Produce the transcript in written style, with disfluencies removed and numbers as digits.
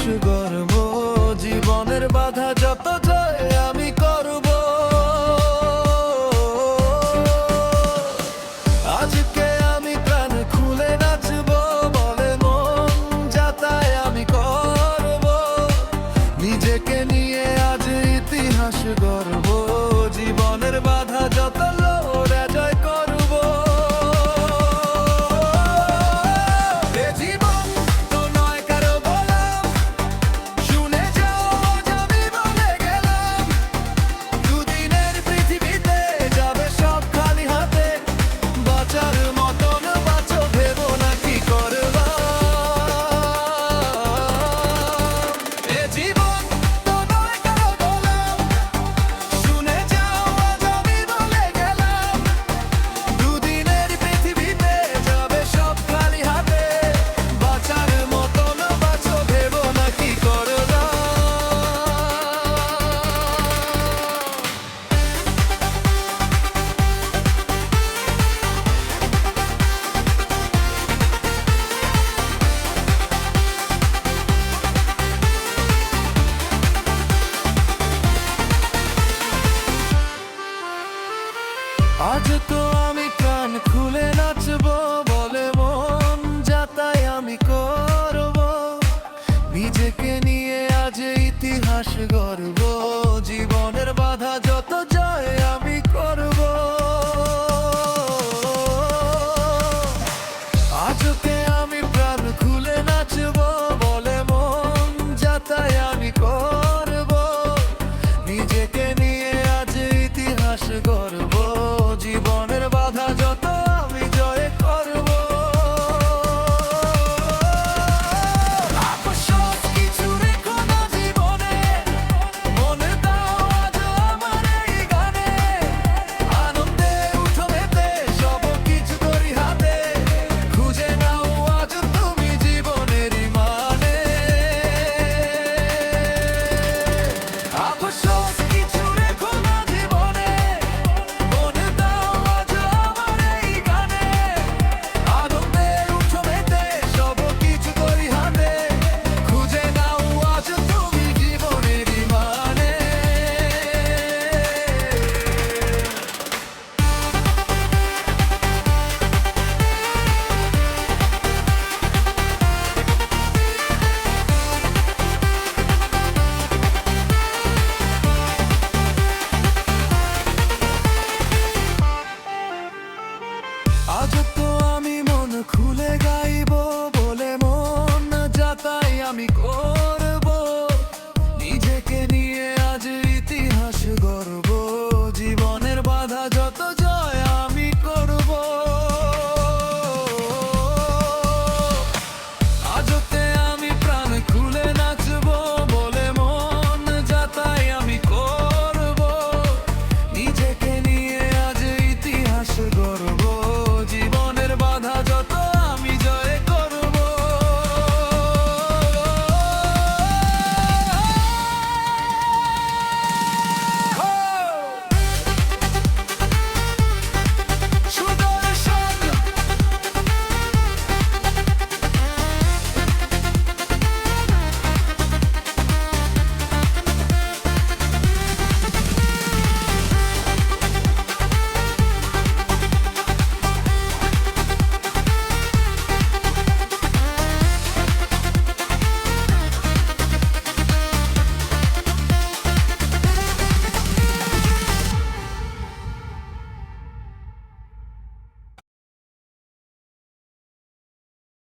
গর্ব, জীবনের বাধা যত জয় আমি করব। আজকে আমি প্রাণ খুলে নাচব, বলে মন যাতায় আমি করব। নিজেকে নিয়ে আজ ইতিহাস গর্ব, জীবনের বাধা যত লড়ে জয় করব। এ জীবন তো নয় কারো গোলাম, শুনে যাও আজ আমি বলে গেলাম। দুদিনের পৃথিবীতে যাবে সব খালি হাতে, বাঁচার মতন বাঁচো, ভেবো না কি করবা। এ জীবন তো নয় কারো গোলাম, শুনে যাও আজ আমি বলে গেলাম। দুদিনের পৃথিবীতে যাবে সব খালি হাতে, বাঁচার মতন বাঁচো, ভেবো না কি করবা। আজ তো আমি প্রাণ খুলে নাচব, বলে মন যাতাই আমি করব। নিজেকে নিয়ে আজ ইতিহাস গর্ব, জীবনের বাধা যত জয় আমি করব। আজকে আমি প্রাণ খুলে নাচব, বলে মন যাতাই আমি করব। নিজেকে নিয়ে আজ ইতিহাস গর্ব, জীবনের বাধা যত আমি জয় করব। আপসোস কিছু রেখো না জীবনে, মনে দাও আজ আমার এই গানে। আনন্দে উঠো মেতে, সব কিছু করি হাতে, খুঁজে নাও আজ তুমি জীবনেরই মানে। আপসোস